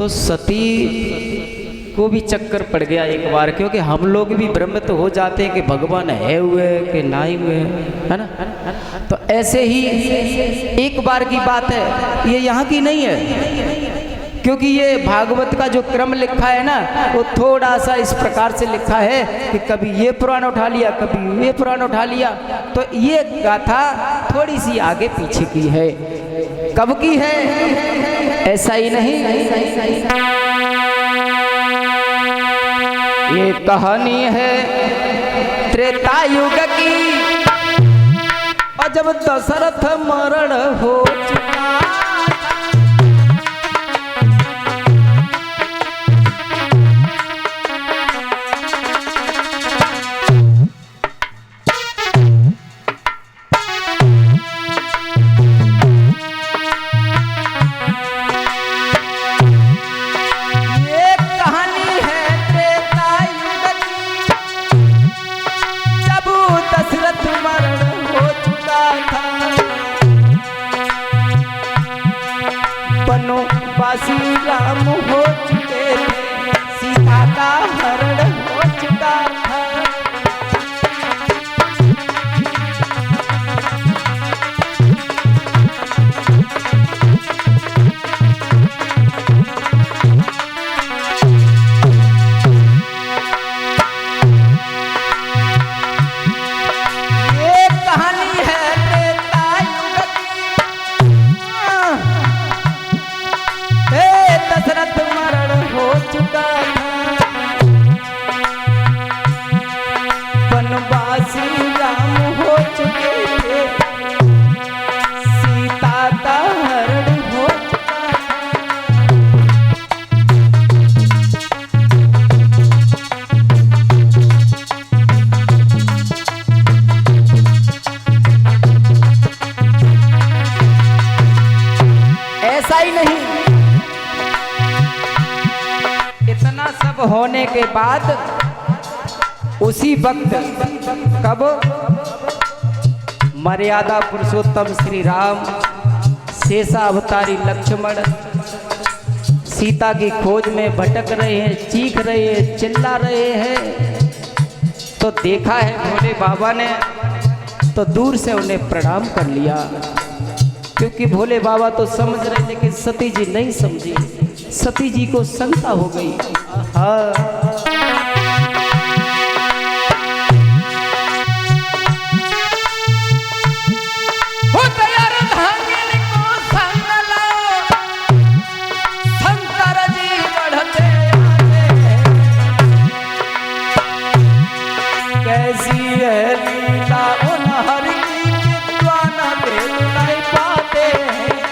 तो सती को भी चक्कर पड़ गया एक बार, क्योंकि हम लोग भी भ्रमित तो हो जाते हैं कि भगवान है हुए कि नहीं हुए, है ना। तो ऐसे ही एक बार की बात है, ये यहाँ की नहीं है, क्योंकि ये भागवत का जो क्रम लिखा है ना, वो थोड़ा सा इस प्रकार से लिखा है कि कभी ये पुराण उठा लिया, कभी ये पुराण उठा लिया। तो ये गाथा थोड़ी सी आगे पीछे की है। कब की है ऐसा ही नहीं, ये कहानी है त्रेता युग की, और जब दशरथ मरण हो चुका, वनवासी राम हो चुके थे, सीता का हरण हो चुका था। ये कहानी है त्रेता युग की, दशरथ मरण हो चुका था, वनवासी राम हो चुके थे, सीता का हरण हो चुका था। ऐसा ही नहीं, इतना सब होने के बाद उसी वक्त, कब, मर्यादा पुरुषोत्तम श्री राम, शेषावतारी लक्ष्मण सीता की खोज में भटक रहे हैं, चीख रहे हैं, चिल्ला रहे हैं। तो देखा है भोले बाबा ने, तो दूर से उन्हें प्रणाम कर लिया, क्योंकि भोले बाबा तो समझ रहे, लेकिन सती जी नहीं समझी। सती जी को शंका हो गई। कैसी है लीला उन हरि की, विद्वान भेद नहीं पाते हैं।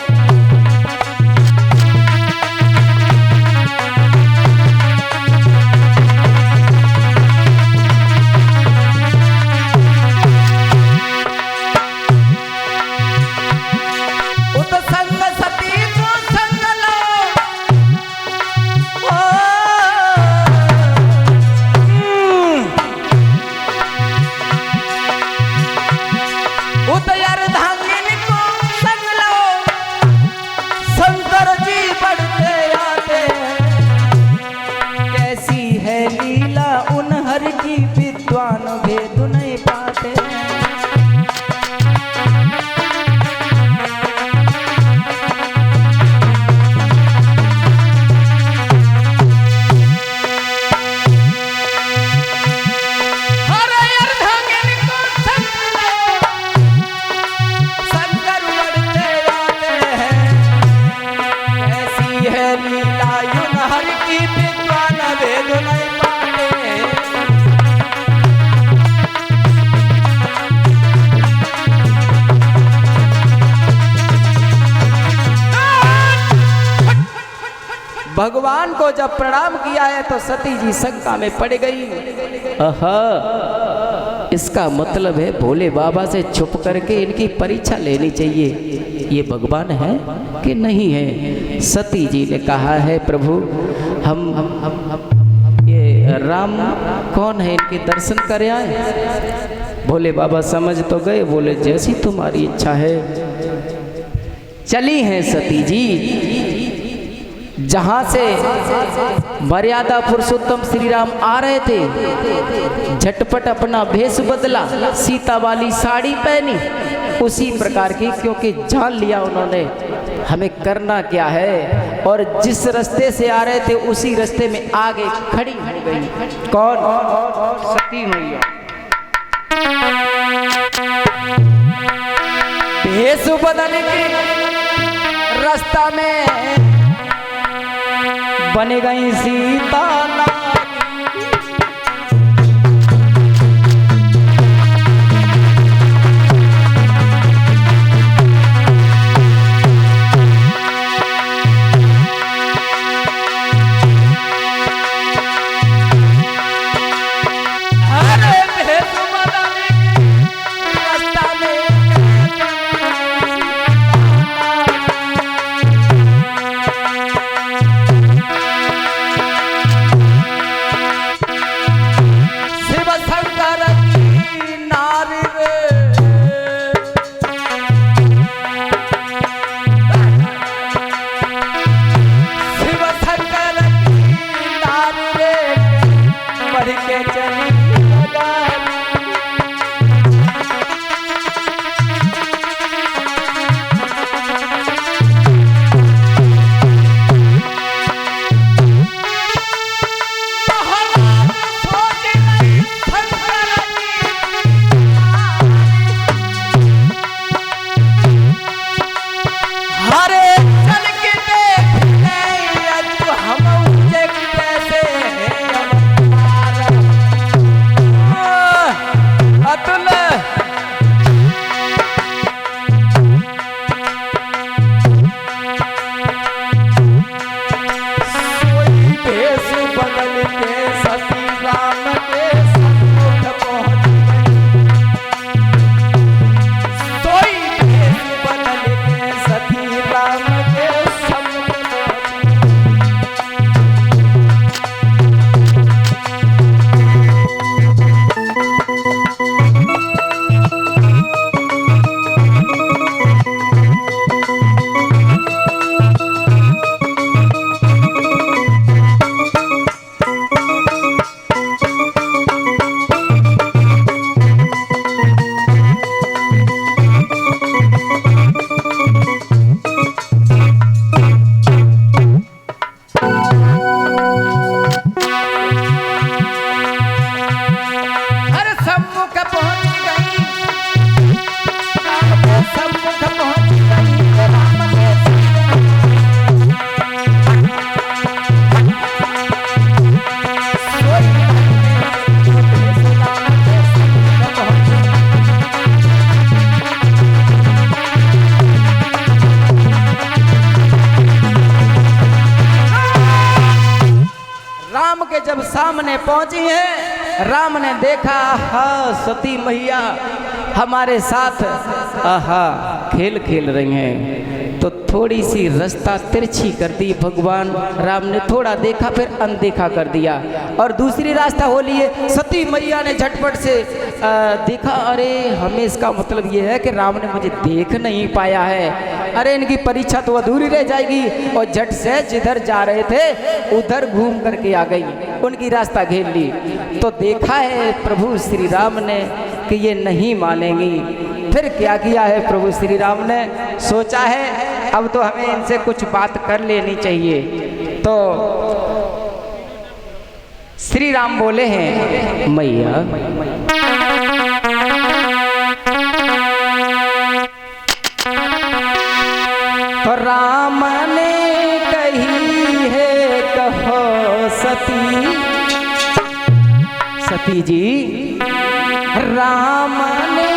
विद्वान भेद नहीं पाते। शंकर बढ़ते आते हैं, कैसी है लीला यूं हर की, विद्वान भेद नहीं पाते। भगवान को जब प्रणाम किया है तो सती जी शंका में पड़ गई। इसका मतलब है भोले बाबा से छुप करके इनकी परीक्षा लेनी चाहिए, ये भगवान है कि नहीं है। सती जी ने कहा है प्रभु हम ये राम कौन है, इनके दर्शन कर आए। भोले बाबा समझ तो गए, बोले जैसी तुम्हारी इच्छा है। चली हैं सती जी, जहां से मर्यादा पुरुषोत्तम श्री राम आ रहे थे, झटपट अपना भेष बदला, सीता वाली साड़ी पहनी, उसी प्रकार की, क्योंकि जान लिया उन्होंने हमें करना क्या है। और जिस रास्ते से आ रहे थे उसी रास्ते में आगे खड़ी हो गई। कौन? सती मैया। भेष बदल के रास्ता में बन गई सीता जब सामने पहुंची है, राम ने देखा हाँ सती मैया हमारे साथ आहा खेल खेल रही हैं, तो थोड़ी सी रास्ता तिरछी कर दी भगवान राम ने। थोड़ा देखा फिर अनदेखा कर दिया और दूसरी रास्ता हो लिए। सती मैया ने झटपट से देखा, अरे हमें इसका मतलब ये है कि राम ने मुझे देख नहीं पाया है, अरे इनकी परीक्षा तो अधूरी रह जाएगी। और झट से जिधर जा रहे थे उधर घूम करके आ गई, उनकी रास्ता घेर ली। तो देखा है प्रभु श्री राम ने कि ये नहीं मानेंगी। फिर क्या किया है प्रभु श्री राम ने, सोचा है अब तो हमें इनसे कुछ बात कर लेनी चाहिए। तो श्री राम बोले हैं, मैया तो राम ने कही है कहो सती, सती जी राम ने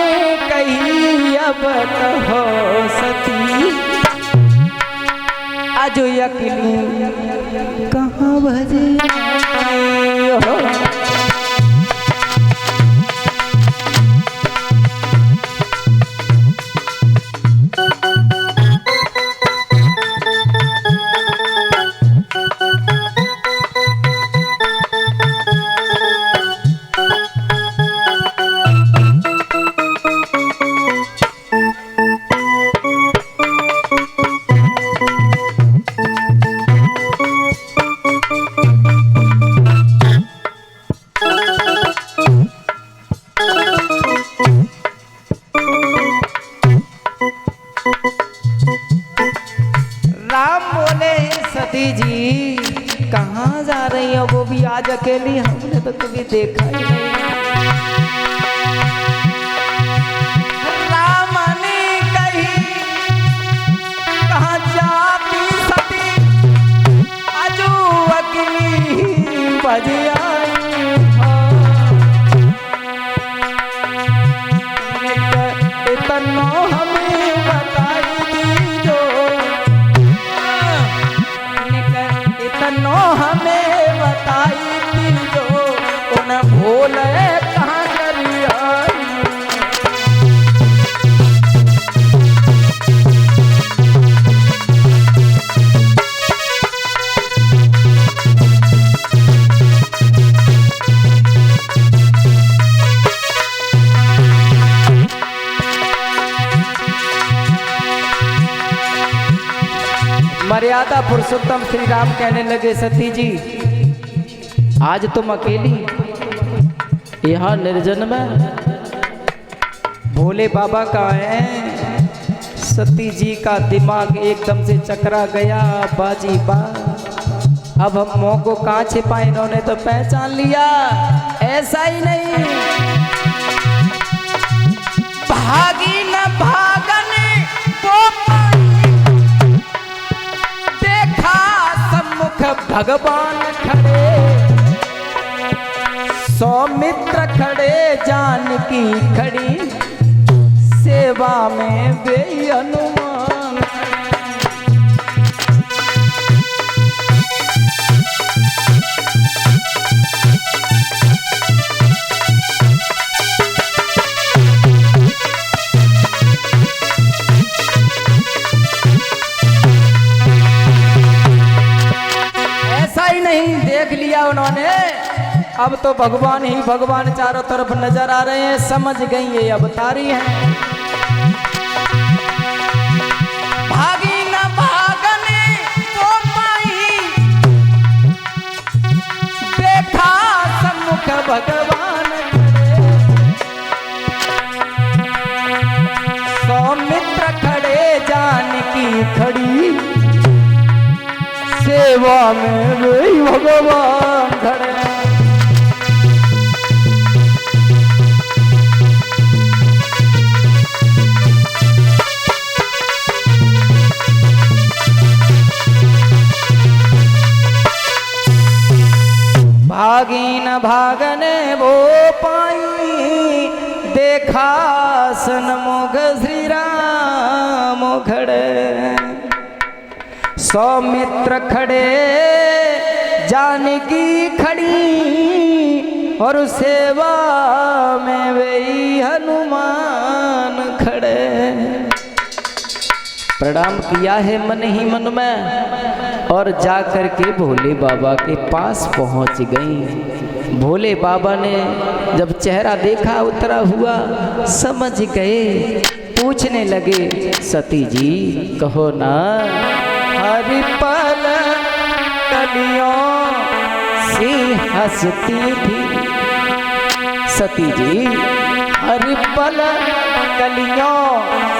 कही अब कहो सती, आजो अकेली कहाँ भजे हो। सती जी कहाँ जा रही हो, वो भी आज अकेली, हमने तो कभी देखा ही नहीं। राम ने कही कहाँ जाती सती, आजू अकेली बज आई। इतना हमें बताई दीजो, इतना हमें बताई दीजो, उन भोले कहाँ करिया। मर्यादा पुरुषोत्तम श्री राम कहने लगे, सती जी आज तुम अकेली यहाँ निर्जन में, भोले बाबा कहाँ हैं? सती जी का दिमाग एकदम से चकरा गया, बाजी बा। अब हम मुँह को कहाँ छिपाए, इन्होंने तो पहचान लिया। ऐसा ही नहीं, भागी न भागने को भगवान खड़े, सौमित्र खड़े, जानकी खड़ी, सेवा में वे हनुमान। देख लिया उन्होंने, अब तो भगवान ही भगवान चारों तरफ नजर आ रहे हैं, समझ गई ये अवतारी हैं। भागी न भागने को पाई, देखा सम्मुख भगवान खड़े, सौमित्र खड़े, जानकी खड़ी, सेवा में वही भगवान खड़े। भागी न भागने वो पाई, देखा सन्मुख श्री राम खड़े, सौमित्र खड़े, जानकी खड़ी, और सेवा में वही हनुमान खड़े। प्रणाम किया है मन ही मन में, और जाकर के भोले बाबा के पास पहुंच गई। भोले बाबा ने जब चेहरा देखा उतरा हुआ, समझ गए, पूछने लगे, सती जी कहो ना, हरि पल कलियों सी हंसती थी, सती जी हरि पल कलियों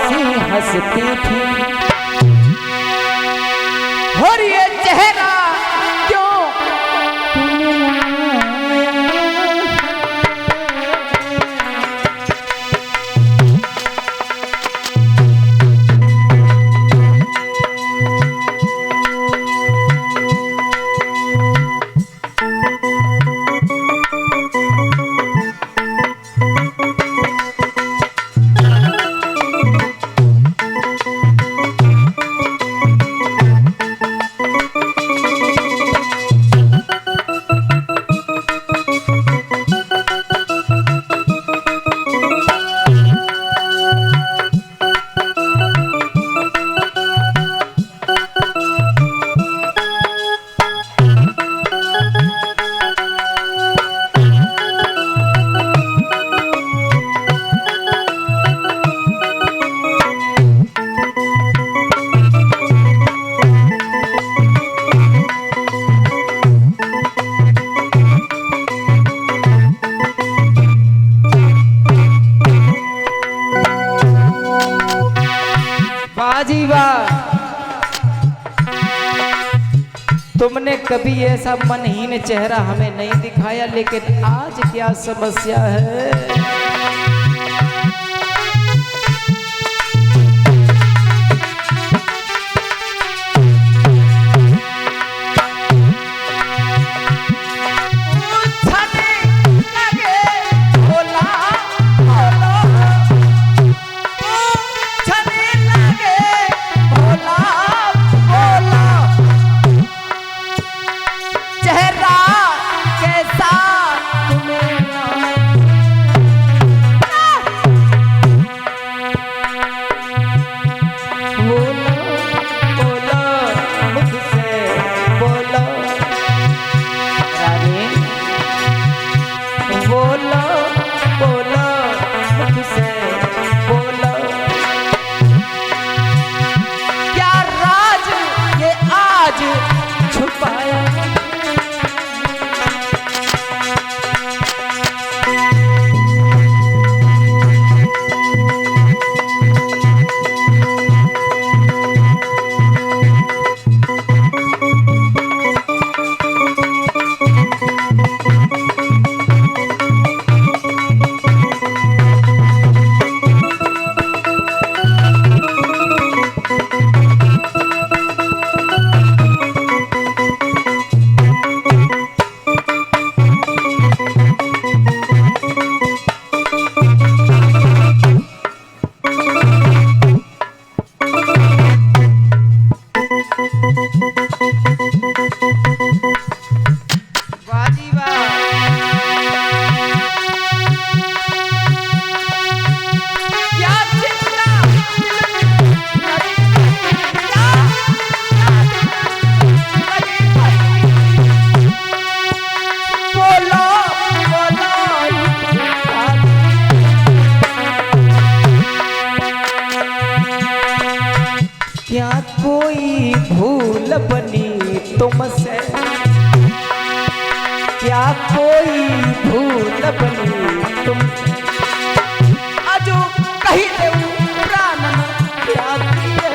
सी हंसती थी, और ये चेहरा क्यों तुमने कभी ऐसा मनहीन चेहरा हमें नहीं दिखाया, लेकिन आज क्या समस्या है? तुमसे क्या कोई भूल बनी तुम अजो कही दे प्राण क्या दिए।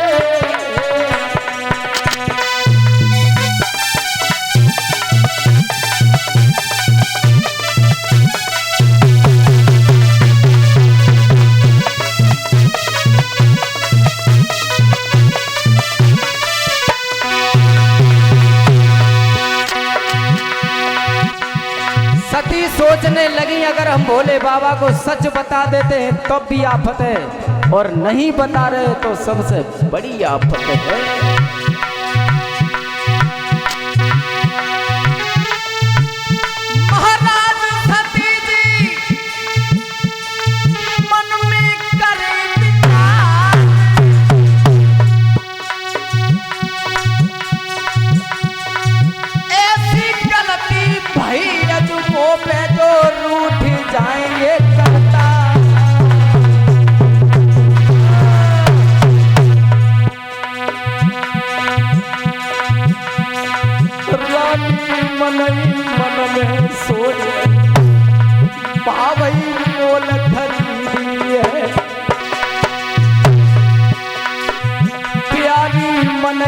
सती सोचने लगी अगर हम भोले बाबा को सच बता देते हैं तब भी आफत है, और नहीं बता रहे तो सबसे बड़ी आफत है। महाराज सती जी मन में करे विचार, ऐसी गलती भई पे जो रूठ जाएंगे करता। रानी मन में सोचे पावई मोल खरीदी है, प्यारी मन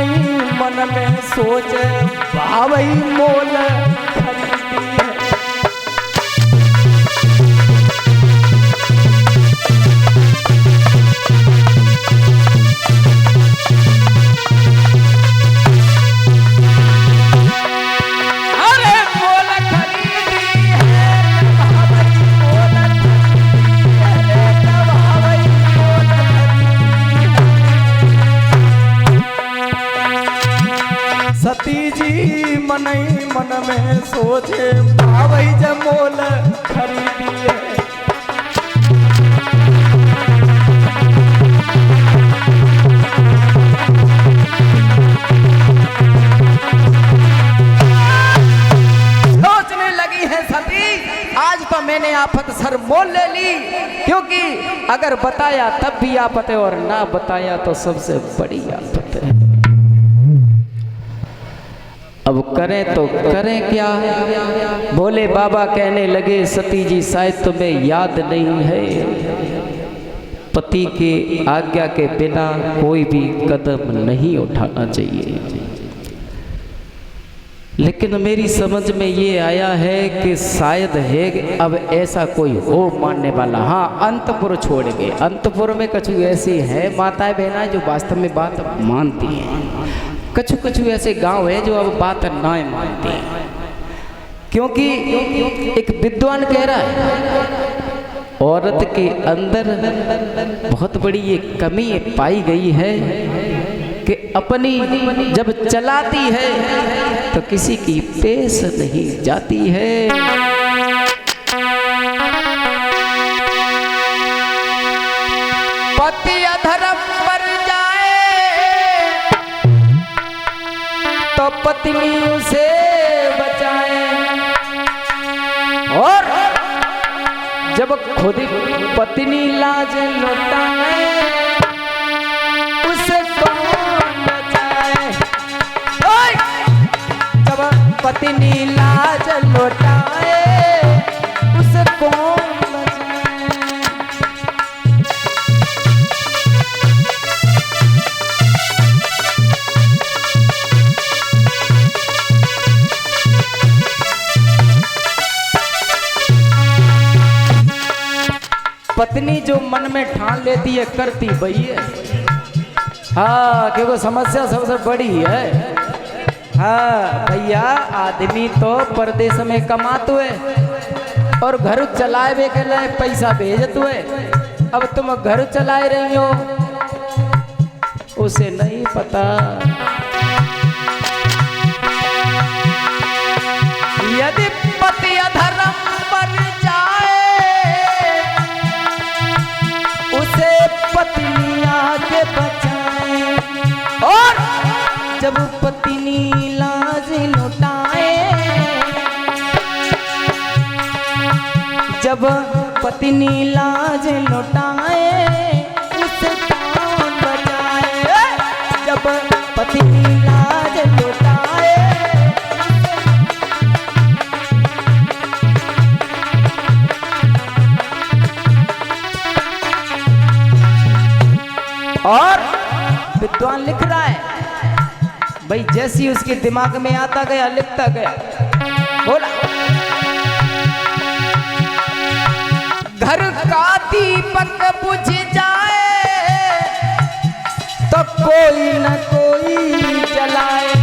में सोचे पावई मोल खरीदी है। सती जी मन में सोचे भावई जमोल खरीदी है। सोचने लगी है सती आज तो मैंने आफत सर मोल ले ली, क्योंकि अगर बताया तब भी आफत है और ना बताया तो सबसे बड़ी आफत है। अब करें तो करें क्या? भोले बाबा कहने लगे सती जी शायद तुम्हें याद नहीं है, पति के आज्ञा के बिना कोई भी कदम नहीं उठाना चाहिए। लेकिन मेरी समझ में ये आया है कि शायद है अब ऐसा कोई हो मानने वाला। हाँ, अंतपुर छोड़ के, अंतपुर में कछु ऐसी है माताएं बहना जो वास्तव में बात मानती हैं, कछु ऐसे गांव है जो अब बात ना मानती हैं। क्योंकि एक विद्वान कह रहा है औरत के अंदर बहुत बड़ी ये कमी पाई गई है कि अपनी जब चलाती है तो किसी की पेश नहीं जाती है। पति अधर्म पर जाए तो पत्नी उसे बचाए, और जब खुद पत्नी लाज लौटाए उसे कौन बचाए। जब पत्नी लाज लौटाए उसे कौन बचाए। पत्नी जो मन में ठान लेती है करती वही है। हाँ, क्योंकि समस्या सबसे बड़ी है। हाँ भैया, आदमी तो परदेश में कमाते है और घर चलाए के लिए पैसा भेजते है। अब तुम घर चलाए रही हो, उसे नहीं पता। यदि पति अधर्म पर जाए उसे पत्नी आके बचाए, और जब पत्नी लाज लौटाए, जब पत्नी लाज लौटाए उसे कौन बचाए। जब पत्नी लाज लौटाए और विद्वान लिख रहा है भाई, जैसी उसके दिमाग में आता गया लिखता गया। बोला, घर का दीपक बुझ जाए तो कोई न कोई जलाए।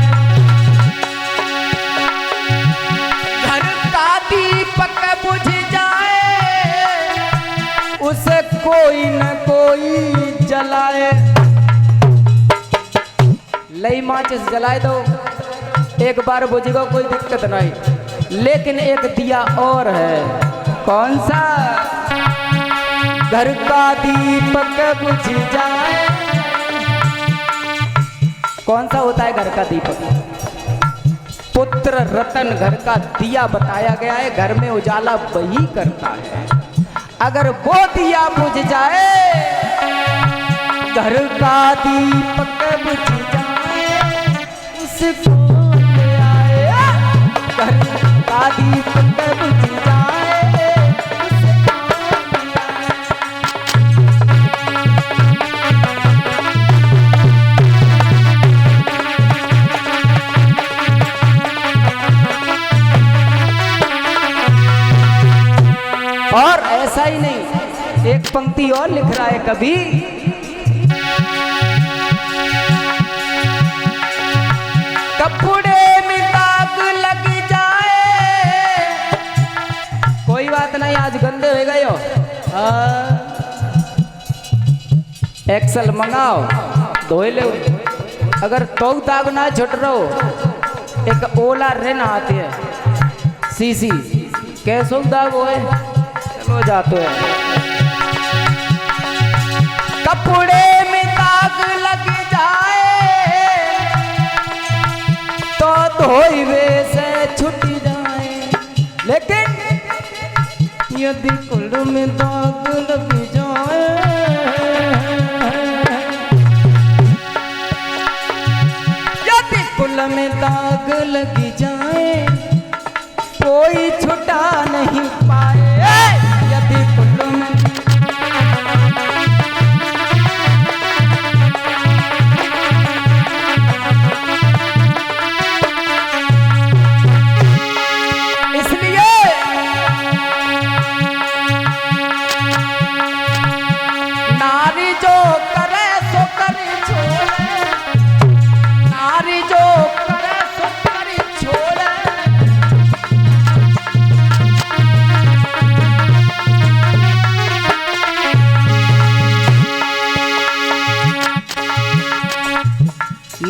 घर का दीपक बुझ जाए उसे कोई न कोई जलाए। लई माचिस जलाए दो, एक बार बुझेगा कोई दिक्कत नहीं, लेकिन एक दिया और है। कौन सा? घर का दीपक बुझ जाए। कौन सा होता है घर का दीपक? पुत्र रतन घर का दिया बताया गया है। घर में उजाला वही करता है। अगर वो दिया बुझ जाए, घर का दीपक बुझ जाए, उसको आए। घर का दीपक बुझ जाए, और ऐसा ही नहीं, एक पंक्ति और लिख रहा है कभी, कपड़े में दाग लग जाए, कोई बात नहीं, आज गंदे हो गए हो, एक्सल मंगाओ धोए ले। अगर तो दाग ना छुट रहो, एक ओला रेन आती है सीसी, कैसो दाग होए, चलो जाते हैं। कपड़े में दाग लग जाए तो धोइवे से छूट जाए, लेकिन यदि कुल में दाग लग जाए, यदि कुल में दाग लग जाए कोई छुटा नहीं पाए। यदि कुल में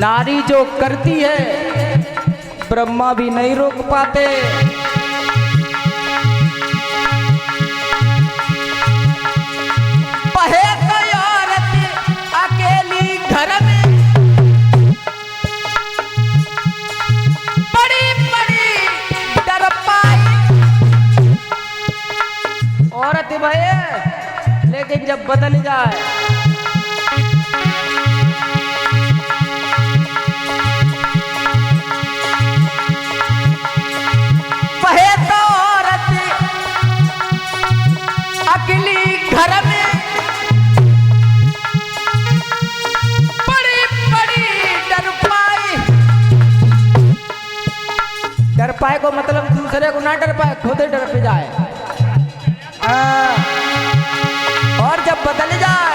नारी जो करती है ब्रह्मा भी नहीं रोक पाते। बहे कोई औरत अकेली घर में, बड़ी बड़ी डर पाई। औरत बहे लेकिन जब बदल जाए बहे तो औरत अकेली घर में, बड़ी बड़ी डर पाए। डर पाए को मतलब दूसरे को ना डर पाए, खुद डर पे जाए। और जब बदल जाए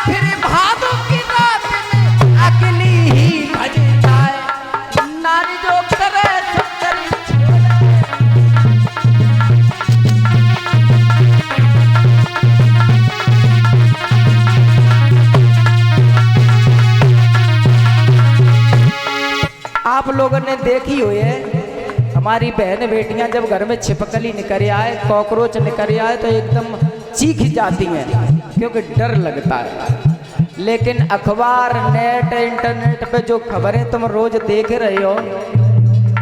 फिर भादों की रात में अकेली ही भज जाए। नारी जो करे सो करे आप लोगों ने देखी हुई है, हमारी बहन बेटियां जब घर में छिपकली निकल आए, कॉकरोच निकल आए तो एकदम चीख जाती हैं क्योंकि डर लगता है। लेकिन अखबार नेट इंटरनेट पे जो खबरें तुम रोज देख रहे हो,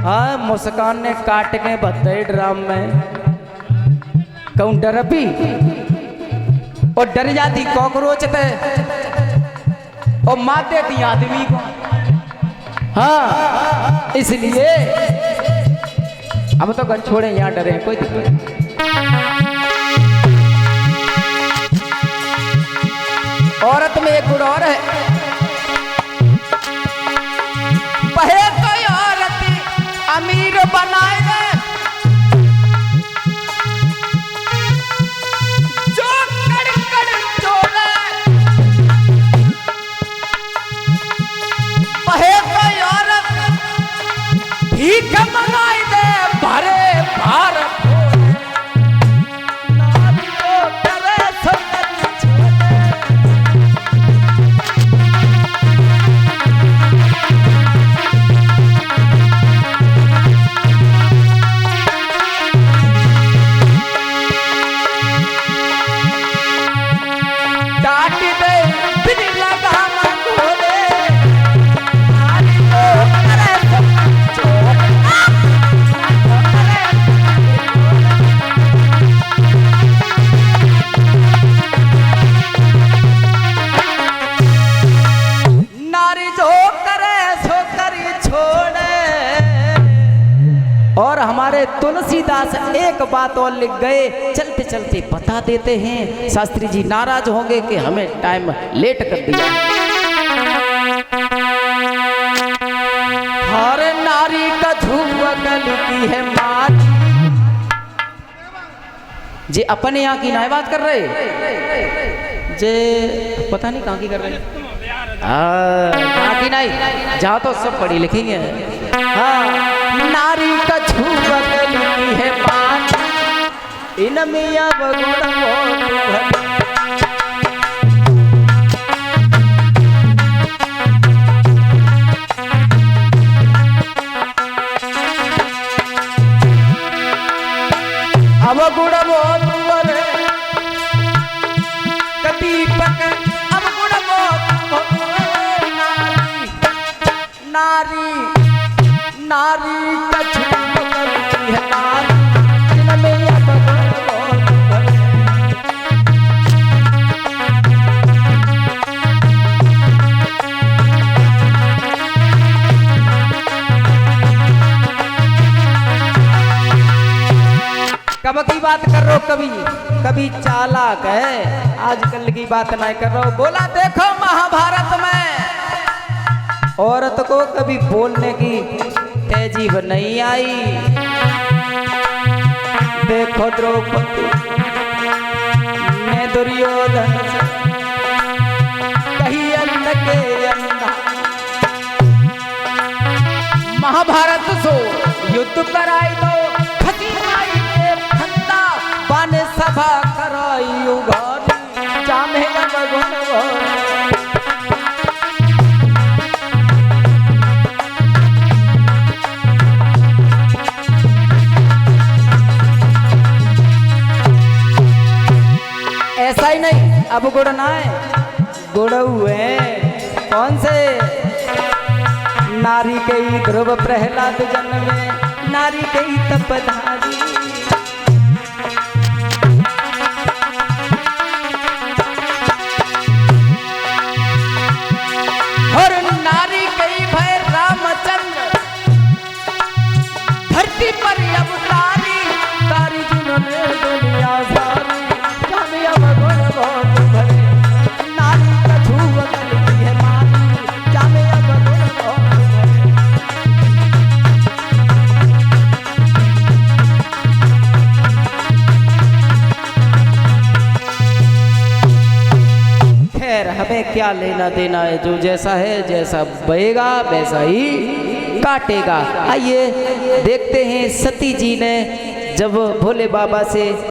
हाँ मुस्कान ने काट के बताए ड्राम में कहूँ डर भी और डर जाती कॉकरोच पे और मार देती आदमी को। हाँ इसलिए हम तो गन छोड़े यहाँ डरे कोई दिक्कत नहीं। औरत में एक गुण और है, बहे कोई औरत अमीर बनाए दे, जो कड़ कड़ चोले। बहे कोई औरत भीख मंगाई दे, भरे भारत तुलसीदास एक बात और लिख गए, चलते चलते बता देते हैं। शास्त्री जी नाराज होंगे कि हमें टाइम लेट कर दिया। हर नारी का धुआं की है माँ जी। अपने यहाँ की ना बात कर रहे जे, पता नहीं कहाँ की कर रहे। कहाँ की नहीं, जहाँ तो सब पढ़ी लिखी है। हाँ नारी का छुआ गली है बात, इन मिया बगुड़ अब गुड़ बहुत कदीपक, अब गुड़ बहुत नारी नारी का छुआ गली है बात, इन मिया कब की बात कर रहे हो, कभी कभी चालाक है, आजकल की बात नहीं कर रहा हूं। बोला देखो महाभारत में औरत को कभी बोलने की तहजीब नहीं आई। देखो द्रौपदी ने दुर्योधन से कही अंध के अंधा, महाभारत सो युद्ध कराई दो सभा कराई उगारी, चाहे अब गुड़ना है, गुड़ हुए कौन से? नारी के ध्रुव प्रहलाद जन्मे, नारी के तपधारी। और नारी के भय रामचंद्र धरती पर अवतारी, तारी जिन्होंने दुनिया सारी। जाने अब गुण बहुत भरे, नारी कछु बदलती है मारी। जाने अब गुण बहुत भरे। खैर हमें क्या लेना देना है, जो जैसा है, जैसा बहेगा वैसा ही काटेगा। आइए देखते हैं सती जी ने जब भोले बाबा से